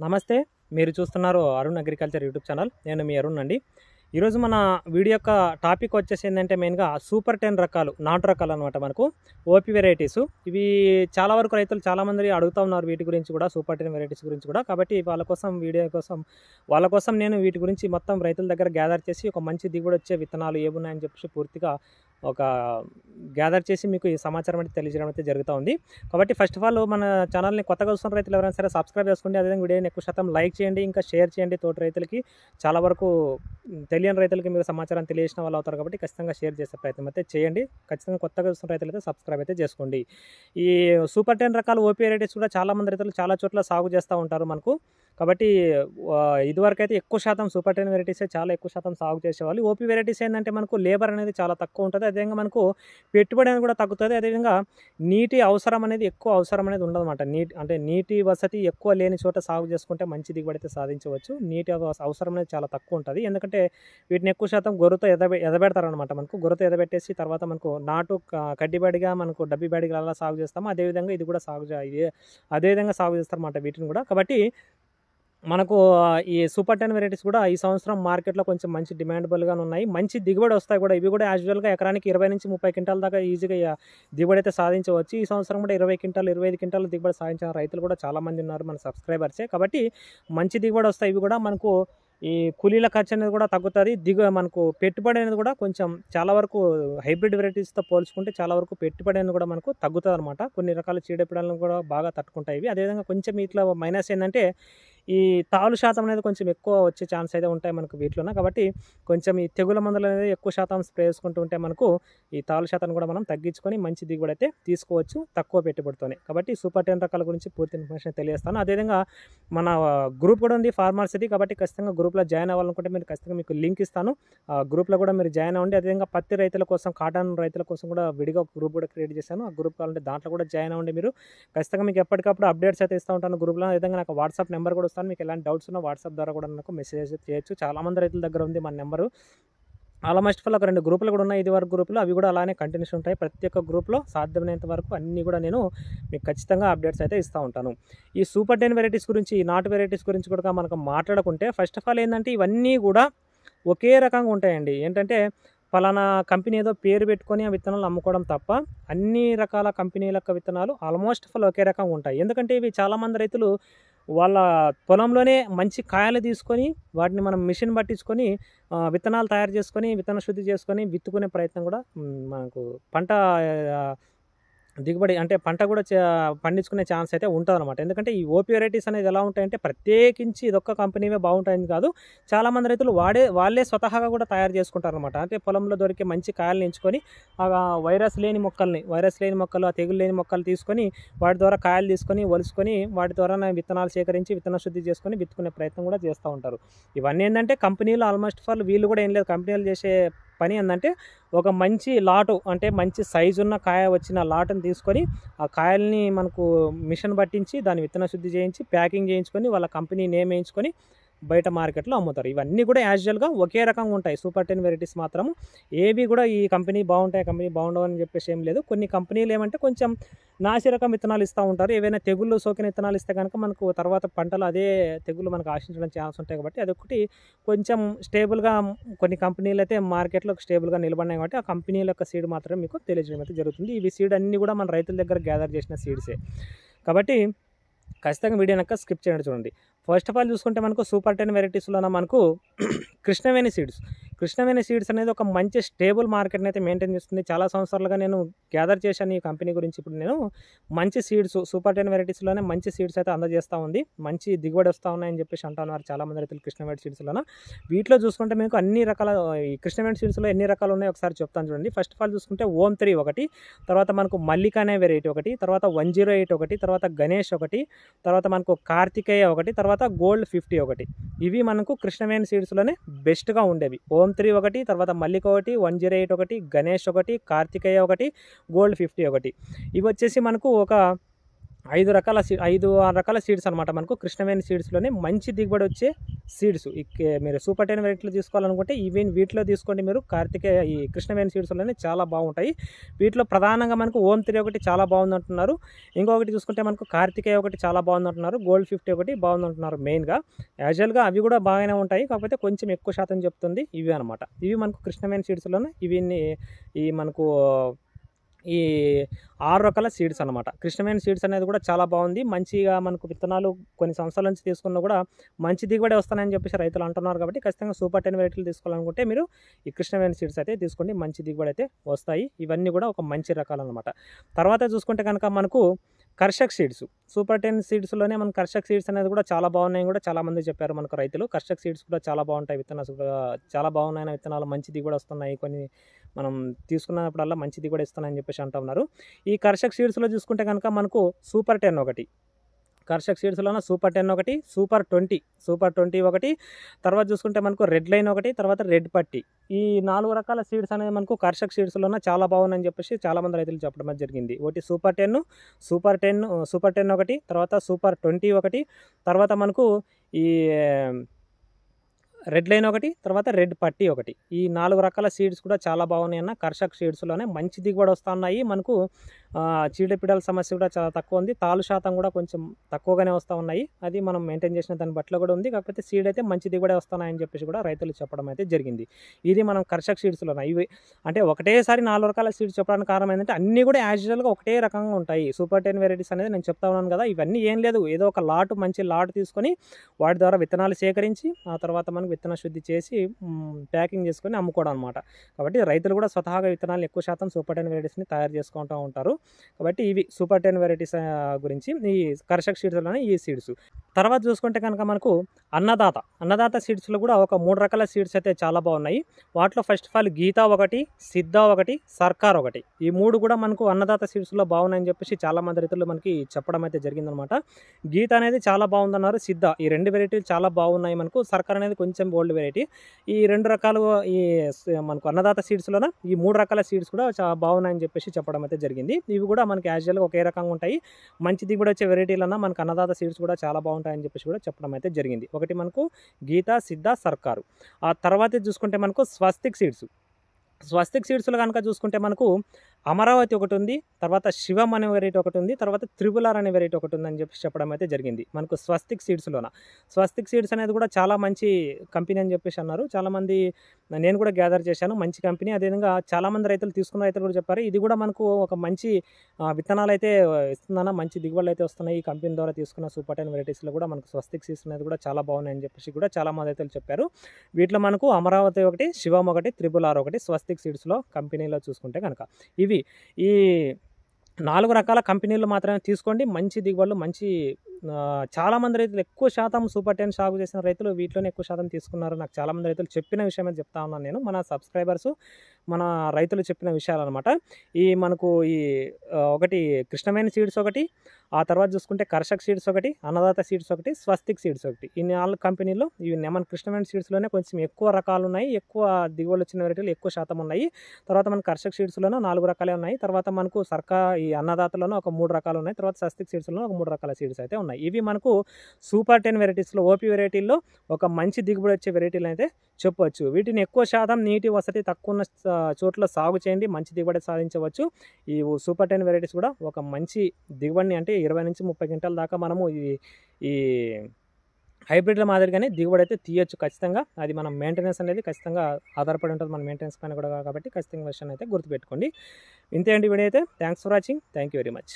నమస్తే. మీరు చూస్తున్నారు అరుణ్ అగ్రికల్చర్ యూట్యూబ్ ఛానల్. నేను మీ అరుణ్ అండి. ఈరోజు మన వీడియో యొక్క టాపిక్ వచ్చేసి ఏంటంటే మెయిన్‌గా సూపర్ 10 రకాలు, నాటు రకాలనమాట మనకు. OP varieties. ఇవి చాలా వరకు రైతులు చాలామంది అడుగుతా ఉన్నారు వీటి గురించి కూడా, సూపర్ 10 వెరైటీస్ గురించి కూడా. కాబట్టి వాళ్ళ కోసం నేను వీటి గురించి మొత్తం రైతుల దగ్గర గ్యాదర్ చేసి ఒక మంచి దిగుబడి వచ్చే విత్తనాలు ఏమున్నాయని చెప్పేసి పూర్తిగా ఒక గ్యాదర్ చేసి మీకు ఈ సమాచారం అయితే తెలియజేయడం అయితే జరుగుతూ ఉంది. కాబట్టి ఫస్ట్ ఆఫ్ ఆల్ మన ఛానల్‌ని కొత్తగా చూస్తున్న రైతులు ఎవరైనా సరే సబ్స్క్రైబ్ చేసుకోండి. అదేవిధంగా వీడియోని ఎక్కువ శాతం లైక్ చేయండి, ఇంకా షేర్ చేయండి తోటి రైతులకి. చాలా వరకు తెలియని రైతులకి మీరు సమాచారం తెలియజేసిన వాళ్ళు అవుతారు కాబట్టి ఖచ్చితంగా షేర్ చేసే ప్రయత్నం అయితే చేయండి. ఖచ్చితంగా కొత్తగా చూస్తున్న రైతులు అయితే సబ్స్క్రైబ్ అయితే చేసుకోండి. ఈ సూపర్ 10 రకాల ఓపీ వెరైటీస్ కూడా చాలామంది రైతులు చాలా చోట్ల సాగు చేస్తూ ఉంటారు మనకు. కాబట్టి ఇదివరకైతే ఎక్కువ శాతం సూపర్ 10 వెరైటీసే చాలా ఎక్కువ శాతం సాగు చేసేవాళ్ళు. ఓపీ వెరైటీస్ ఏంటంటే మనకు లేబర్ అనేది చాలా తక్కువ ఉంటుంది. అదేవిధంగా మనకు పెట్టుబడి అనేది కూడా తగ్గుతుంది. అదేవిధంగా నీటి అవసరం అనేది ఎక్కువ అవసరం అనేది ఉండదన్నమాట. నీటి వసతి ఎక్కువ లేని చోట సాగు చేసుకుంటే మంచి దిగుబడి అయితే సాధించవచ్చు. నీటి అవసరం అనేది చాలా తక్కువ ఉంటుంది. ఎందుకంటే వీటిని ఎక్కువ శాతం గొర్రెతో ఎదబెడతారనమాట. మనకు గొర్రెతో ఎదబెట్టేసి తర్వాత మనకు నాటు కడ్డిబడిగా మనకు డబ్బి బడిగా అలా సాగు చేస్తాము. అదేవిధంగా ఇది కూడా అదేవిధంగా సాగు చేస్తారన్నమాట వీటిని కూడా. కాబట్టి మనకు ఈ సూపర్ 10 వెరైటీస్ కూడా ఈ సంవత్సరం మార్కెట్లో కొంచెం మంచి డిమాండబుల్‌గానే ఉన్నాయి. మంచి దిగుబడి వస్తాయి కూడా. ఇవి కూడా యాజువల్‌గా ఎకరానికి 20-30 క్వింటాల దాకా ఈజీగా దిగుబడి అయితే సాధించవచ్చు. ఈ సంవత్సరం కూడా 20 క్వింటాలు, 25 క్వింటాల దిగుబడి సాధించిన రైతులు కూడా చాలామంది ఉన్నారు మన సబ్స్క్రైబర్సే. కాబట్టి మంచి దిగుబడి వస్తాయి. ఇవి కూడా మనకు ఈ కూలీల ఖర్చు అనేది కూడా తగ్గుతుంది. మనకు పెట్టుబడి అనేది కూడా కొంచెం చాలా వరకు హైబ్రిడ్ వెరైటీస్‌తో పోల్చుకుంటే చాలా వరకు పెట్టుబడి అనేది కూడా మనకు తగ్గుతుందన్నమాట. కొన్ని రకాల చీడపీడలను కూడా బాగా తట్టుకుంటాయి ఇవి. అదేవిధంగా కొంచెం వీటిలో మైనస్ ఏంటంటే ఈ తాలు శాతం అనేది కొంచెం ఎక్కువ వచ్చే ఛాన్స్ అయితే ఉంటాయి మనకు వీటిలోన. కాబట్టి కొంచెం ఈ తెగుల మందులు అనేది ఎక్కువ శాతం స్ప్రే చేసుకుంటూ ఉంటే మనకు ఈ తాలు శాతాన్ని కూడా మనం తగ్గించుకొని మంచి దిగుబడి అయితే తీసుకోవచ్చు తక్కువ పెట్టుబడితోనే. కాబట్టి సూపర్ 10 రకాల గురించి పూర్తి ఇన్ఫర్మేషన్ తెలియజేస్తాను. అదేవిధంగా మన గ్రూప్ కూడా ఉంది ఫార్మర్స్‌ది. కాబట్టి ఖచ్చితంగా గ్రూప్‌లో జాయిన్ అవ్వాలనుకుంటే మీరు ఖచ్చితంగా మీకు లింక్ ఇస్తాను. ఆ గ్రూప్‌లో కూడా మీరు జాయిన్ అవ్వండి. అదేవిధంగా పత్తి రైతుల కోసం, కాటన్ రైతుల కోసం కూడా విడిగా ఒక గ్రూప్ కూడా క్రియేట్ చేశాను. ఆ గ్రూప్ కావాలంటే దాంట్లో కూడా జాయిన్ అవ్వండి మీరు. ఖచ్చితంగా మీకు ఎప్పటికప్పుడు అప్డేట్స్ అయితే ఇస్తూ ఉంటాను గ్రూప్‌లో. అదేవిధంగా నాకు వాట్సాప్ నెంబర్ కూడా ఇస్తాను. మీకు ఎలాంటి డౌట్స్ ఉన్నా వాట్సాప్ ద్వారా కూడా నాకు మెసేజ్ చేయొచ్చు. చాలామంది రైతుల దగ్గర ఉంది మన నెంబరు. ఆల్మోస్ట్ ఫుల్ ఒక 2 గ్రూపులు కూడా ఉన్నాయి. ఇదివరకు గ్రూపులు అవి కూడా అలానే కంటిన్యూస్ ఉంటాయి. ప్రతి ఒక్క గ్రూప్‌లో సాధ్యమైనంత వరకు అన్నీ కూడా నేను మీకు ఖచ్చితంగా అప్డేట్స్ అయితే ఇస్తూ ఉంటాను. ఈ సూపర్ 10 వెరైటీస్ గురించి, ఈ నాటు వెరైటీస్ గురించి కూడా మనకు మాట్లాడుకుంటే ఫస్ట్ ఆఫ్ ఆల్ ఏంటంటే ఇవన్నీ కూడా ఒకే రకంగా ఉంటాయండి. ఏంటంటే పలానా కంపెనీ ఏదో పేరు పెట్టుకొని ఆ విత్తనాలు అమ్ముకోవడం తప్ప అన్ని రకాల కంపెనీల యొక్క విత్తనాలు ఆల్మోస్ట్ ఫుల్ ఒకే రకంగా ఉంటాయి. ఎందుకంటే ఇవి చాలామంది రైతులు వాళ్ళ పొలంలోనే మంచి కాయలు తీసుకొని వాటిని మనం మిషన్ పట్టించుకొని విత్తనాలు తయారు చేసుకొని, విత్తన శుద్ధి చేసుకొని విత్తుకునే ప్రయత్నం కూడా మనకు పంట దిగుబడి అంటే పంట కూడా పండించుకునే ఛాన్స్ అయితే ఉంటుందన్నమాట. ఎందుకంటే ఈ ఓపీ వెరైటీస్ అనేది ఎలా ఉంటాయంటే ప్రత్యేకించి ఇదొక్క కంపెనీవే బాగుంటాయని కాదు. చాలామంది రైతులు వాళ్ళే స్వతహాగా కూడా తయారు చేసుకుంటారనమాట. అంటే పొలంలో దొరికే మంచి కాయలను ఎంచుకొని వైరస్ లేని మొక్కలు, ఆ తెగులు లేని మొక్కలు తీసుకొని వాటి ద్వారా కాయలు తీసుకొని ఒలుసుకొని వాటి ద్వారా విత్తనాలు సేకరించి విత్తన శుద్ధి చేసుకొని విత్తుకునే ప్రయత్నం కూడా చేస్తూ ఉంటారు. ఇవన్నీ ఏంటంటే కంపెనీలు ఆల్మోస్ట్ ఫాల్ వీళ్ళు కూడా ఏం లేదు, కంపెనీలు చేసే పని ఏంటంటే ఒక మంచి లాటు అంటే మంచి సైజు ఉన్న కాయ వచ్చిన లాటుని తీసుకొని ఆ కాయల్ని మనకు మిషన్ పట్టించి దాన్ని విత్తన శుద్ధి చేయించి ప్యాకింగ్ చేయించుకొని వాళ్ళ కంపెనీ నేమ్ వేయించుకొని బయట మార్కెట్లో అమ్ముతారు. ఇవన్నీ కూడా యాజువల్గా ఒకే రకంగా ఉంటాయి. సూపర్ 10 వెరైటీస్ మాత్రం ఏవి కూడా ఈ కంపెనీ బాగుంటాయి, కంపెనీ బాగుండవు అని చెప్పేసి ఏం లేదు. కొన్ని కంపెనీలు ఏమంటే కొంచెం నాసి రకం విత్తనాలు ఇస్తూ ఉంటారు. ఏవైనా తెగుళ్ళు సోకిన విత్తనాలు ఇస్తే కనుక మనకు తర్వాత పంటలు అదే తెగుళ్ళు మనకు ఆశించడం ఛాన్స్ ఉంటాయి. కాబట్టి అదొకటి కొంచెం స్టేబుల్గా కొన్ని కంపెనీలు అయితే మార్కెట్లో స్టేబుల్గా నిలబడినాయి. కాబట్టి ఆ కంపెనీల యొక్క సీడ్ మాత్రమే మీకు తెలియజేయడం అయితే జరుగుతుంది. ఇవి సీడ్ అన్నీ కూడా మన రైతుల దగ్గర గ్యాదర్ చేసిన సీడ్సే. కాబట్టి ఖచ్చితంగా వీడియో నక్క స్కిప్ చేయండి చూడండి. ఫస్ట్ ఆఫ్ ఆల్ చూసుకుంటే మనకు సూపర్ 10 వెరైటీస్లోన మనకు కృష్ణవేణి సీడ్స్ అనేది ఒక మంచి స్టేబుల్ మార్కెట్ని అయితే మెయింటైన్ చేస్తుంది. చాలా సంవత్సరాలుగా నేను గ్యాదర్ చేశాను ఈ కంపెనీ గురించి. ఇప్పుడు నేను మంచి సీడ్స్ సూపర్ 10 వెరైటీస్లోనే మంచి సీడ్స్ అయితే అందజేస్తూ ఉంది. మంచి దిగుబడి వస్తూ ఉన్నాయని చెప్పేసి అంటున్నారు చాలామంది రైతులు కృష్ణవేణి సీడ్స్లోన. వీటిలో చూసుకుంటే మీకు అన్ని రకాల ఈ కృష్ణవేణి సీడ్స్లో ఎన్ని రకాలు ఉన్నాయో ఒకసారి చెప్తాను చూడండి. ఫస్ట్ ఆఫ్ ఆల్ చూసుకుంటే ఓం 3 ఒకటి, తర్వాత మనకు మల్లిక అనే వెరైటీ ఒకటి, తర్వాత 108 ఒకటి, తర్వాత గణేష్ ఒకటి, తర్వాత మనకు కార్తికేయ ఒకటి, తర్వాత గోల్డ్ 50 ఒకటి. ఇవి మనకు కృష్ణవేణి సీడ్స్లోనే బెస్ట్గా ఉండేవి. ఓం 3 ఒకటి, తర్వాత మల్లిక ఒకటి, 108 ఒకటి, గణేష్ ఒకటి, కార్తికేయ ఒకటి, గోల్డ్ 50 ఒకటి. ఇవి వచ్చేసి మనకు ఒక 5 రకాల 5, 6 రకాల సీడ్స్ అనమాట మనకు కృష్ణవేణి సీడ్స్‌లోనే మంచి దిగుబడి వచ్చే సీడ్స్. మీరు సూపర్ 10 వెరైటీలు తీసుకోవాలనుకుంటే వీటిలో తీసుకోండి మీరు. ఈ కృష్ణవేణి సీడ్స్‌లోనే చాలా బాగుంటాయి. వీటిలో ప్రధానంగా మనకు ఓం 3 ఒకటి చాలా బాగుందంటున్నారు. ఇంకొకటి చూసుకుంటే మనకు కార్తికేయ ఒకటి చాలా బాగుందంటున్నారు. గోల్డ్ 50 ఒకటి బాగుందంటున్నారు మెయిన్‌గా. యాజువల్‌గా అవి కూడా బాగానే ఉంటాయి. కాకపోతే కొంచెం ఎక్కువ శాతం చెప్తుంది ఇవి అనమాట. ఇవి మనకు కృష్ణవేణి సీడ్స్‌లోనే ఈ మనకు ఈ 6 రకాల సీడ్స్ అనమాట. కృష్ణవేణి సీడ్స్ అనేది కూడా చాలా బాగుంది. మంచిగా మనకు విత్తనాలు కొన్ని సంవత్సరాల నుంచి తీసుకున్నా కూడా మంచి దిగుబడి వస్తాయని చెప్పేసి రైతులు అంటున్నారు. కాబట్టి ఖచ్చితంగా సూపర్ 10 వెరైటీలు తీసుకోవాలనుకుంటే మీరు ఈ కృష్ణవేణి సీడ్స్ అయితే తీసుకోండి. మంచి దిగుబడి అయితే వస్తాయి. ఇవన్నీ కూడా ఒక మంచి రకాలు అనమాట. తర్వాత చూసుకుంటే కనుక మనకు కర్షక్ సీడ్స్, సూపర్ 10 సీడ్స్‌లోనే మన కర్షక్ సీడ్స్ అనేది కూడా చాలా బాగున్నాయని కూడా చాలామంది చెప్పారు మనకు రైతులు. కర్షక్ సీడ్స్ కూడా చాలా బాగుంటాయి. విత్తనాలు కూడా చాలా బాగున్నాయి. విత్తనాలు మంచి దిగుబడి వస్తున్నాయి. కొన్ని మనం తీసుకున్నప్పుడల్లా మంచి దిగుబడి ఇస్తున్నాయని చెప్పేసి అంటూ ఉన్నారు. ఈ కర్షక్ సీడ్స్‌లో చూసుకుంటే కనుక మనకు సూపర్ 10 ఒకటి, కర్షక్ సీడ్స్‌లోన సూపర్ 10 ఒకటి, సూపర్ 20 ఒకటి, తర్వాత చూసుకుంటే మనకు రెడ్ లైన్ ఒకటి, తర్వాత రెడ్ పట్టి. ఈ 4 రకాల సీడ్స్ అనేది మనకు కర్షక్ సీడ్స్‌లోన చాలా బాగున్నాయని చెప్పేసి చాలామంది రైతులు చెప్పడం జరిగింది. ఒకటి సూపర్ 10 ఒకటి, తర్వాత సూపర్ 20 ఒకటి, తర్వాత మనకు ఈ రెడ్ లైన్ ఒకటి, తర్వాత రెడ్ పట్టి ఒకటి. ఈ 4 రకాల సీడ్స్ కూడా చాలా బాగున్నాయన్న. కర్షక్ సీడ్స్‌లోనే మంచి దిగుబడి వస్తున్నాయి. మనకు చీడపీడల సమస్య కూడా చాలా తక్కువ ఉంది. తాలు శాతం కూడా కొంచెం తక్కువగానే వస్తూ ఉన్నాయి. అది మనం మెయింటైన్ చేసిన దాని బట్లో కూడా ఉంది. కాకపోతే సీడ్ అయితే మంచి దిగుబడి వస్తున్నాయని చెప్పేసి కూడా రైతులు చెప్పడం అయితే జరిగింది. ఇది మనం కర్షక్ సీడ్స్‌లోన. ఇవి అంటే ఒకటేసారి 4 రకాల సీడ్స్ చెప్పడానికి కారణం ఏంటంటే అన్నీ కూడా యాజువల్‌గా ఒకటే రకంగా ఉంటాయి. సూపర్ 10 వెరైటీస్ అనేది నేను చెప్తా ఉన్నాను కదా. ఇవన్నీ ఏం లేదు, ఏదో ఒక మంచి లాట్ తీసుకొని వాటి ద్వారా విత్తనాలు సేకరించి ఆ తర్వాత మనకు విత్తన శుద్ధి చేసి ప్యాకింగ్ చేసుకొని అమ్ముకోవడం అనమాట. కాబట్టి రైతులు కూడా స్వతహాగా విత్తనాలు ఎక్కువ శాతం సూపర్ 10 వెరైటీస్ని తయారు చేసుకుంటూ ఉంటారు. కాబట్టి ఇవి సూపర్ 10 వెరైటీస్ గురించి ఈ కర్షక్ సీడ్స్‌లోనే ఈ సీడ్స్. తర్వాత చూసుకుంటే కనుక మనకు అన్నదాత సీడ్స్‌లో కూడా ఒక 3 రకాల సీడ్స్ అయితే చాలా బాగున్నాయి. వాటిలో ఫస్ట్ ఆఫ్ ఆల్ గీతా ఒకటి, సిద్ధ ఒకటి, సర్కార్ ఒకటి. ఈ 3 కూడా మనకు అన్నదాత సీడ్స్‌లో బాగున్నాయని చెప్పేసి చాలామంది రైతులు మనకి చెప్పడం అయితే జరిగిందనమాట. గీత అనేది చాలా బాగుందన్నారు. సిద్ధ ఈ 2 వెరైటీలు చాలా బాగున్నాయి మనకు. సర్కార్ అనేది కొంచెం ఓల్డ్ వెరైటీ. ఈ 2 రకాలు మనకు అన్నదాత సీడ్స్‌లోన ఈ 3 రకాల సీడ్స్ కూడా చాలా బాగున్నాయని చెప్పేసి చెప్పడం అయితే జరిగింది. ఇవి కూడా మనకి యాజువల్‌గా ఒకే రకంగా ఉంటాయి. మంచి దిగుబడి వచ్చే వెరైటీలన్నా మనకు అన్నదాత సీడ్స్ కూడా చాలా బాగుంటాయని చెప్పేసి కూడా చెప్పడం అయితే జరిగింది. ఒకటి మనకు గీత, సిద్ధ, సర్కారు. ఆ తర్వాత చూసుకుంటే మనకు స్వస్తిక్ సీడ్స్లో కనుక చూసుకుంటే మనకు అమరావతి ఒకటి ఉంది, తర్వాత శివం అనే వెరైటీ ఒకటి ఉంది, తర్వాత త్రిబులార్ అనే వెరైటీ ఒకటి ఉందని చెప్పి చెప్పడం అయితే జరిగింది మనకు స్వస్తిక్ సీడ్స్ అనేది కూడా చాలా మంచి కంపెనీ అని చెప్పేసి అన్నారు. చాలామంది నేను కూడా గ్యాదర్ చేశాను, మంచి కంపెనీ. అదేవిధంగా చాలామంది రైతులు తీసుకున్న రైతులు కూడా చెప్పారు ఇది కూడా మనకు ఒక మంచి విత్తనాలు అయితే ఇస్తుందన్న, మంచి దిగుబడులు అయితే వస్తున్నాయి. ఈ కంపెనీ ద్వారా తీసుకున్న సూపర్ 10 వెరైటీస్లో కూడా మనకు స్వస్తిక్ సీడ్స్ అనేది కూడా చాలా బాగున్నాయని చెప్పేసి కూడా చాలామంది రైతులు చెప్పారు. వీటిలో మనకు అమరావతి ఒకటి, శివం ఒకటి, త్రిబులార్ ఒకటి స్వస్తిక్ సీడ్స్లో కంపెనీలో చూసుకుంటే కనుక ఇవి ఈ 4 రకాల కంపెనీలు మాత్రమే తీసుకోండి. మంచి దిగుబడులు చాలామంది రైతులు ఎక్కువ శాతం సూపర్ 10 సాగు చేసిన రైతులు వీటిలోనే ఎక్కువ శాతం తీసుకున్నారు. నాకు చాలామంది రైతులు చెప్పిన విషయం అయితే చెప్తా ఉన్నాను నేను. మన సబ్స్క్రైబర్స్, మన రైతులు చెప్పిన విషయాలు అనమాట. మనకు ఒకటి కృష్ణవేణి సీడ్స్ ఒకటి, ఆ తర్వాత చూసుకుంటే కర్షక్ సీడ్స్ ఒకటి, అన్నదాత సీడ్స్ ఒకటి, స్వస్తిక్ సీడ్స్ ఒకటి. ఈ 4 కంపెనీలు మన కృష్ణవేణి సీడ్స్లోనే కొంచెం ఎక్కువ రకాలు ఉన్నాయి. ఎక్కువ దిగుబడులు వచ్చిన వెరైటీలు ఎక్కువ శాతం ఉన్నాయి. తర్వాత మన కర్షక్ సీడ్స్లోనే 4 రకాలే ఉన్నాయి. తర్వాత మనకు ఈ అన్నదాతలోనే ఒక 3 రకాలు ఉన్నాయి. తర్వాత స్వస్తిక్ సీడ్స్లో ఒక 3 రకాల సీడ్స్ అయితే ఉన్నాయి. ఇవి మనకు సూపర్ 10 వెరైటీస్లో ఓపీ వెరైటీల్లో ఒక మంచి దిగుబడి వచ్చే వెరైటీలు అయితే చెప్పవచ్చు. వీటిని ఎక్కువ శాతం నీటి వసతి తక్కువ ఉన్న చోట్ల సాగు చేయండి, మంచి దిగుబడి సాధించవచ్చు. ఈ సూపర్ 10 వెరైటీస్ కూడా ఒక మంచి దిగుబడిని అంటే 20 నుంచి 30 క్వింటాల దాకా మనము ఈ హైబ్రిడ్ల మాదిరిగానే దిగుబడి అయితే తీయచ్చు ఖచ్చితంగా. అది మనం మెయింటెనెన్స్ అనేది ఖచ్చితంగా ఆధారపడి ఉంటుంది, మన మెయింటెనెన్స్ పైన కూడా. కాబట్టి ఖచ్చితంగా విషయాన్ని అయితే గుర్తుపెట్టుకోండి. ఇంతే అండి వీడియో అయితే. Thanks for watching. Thank you very much.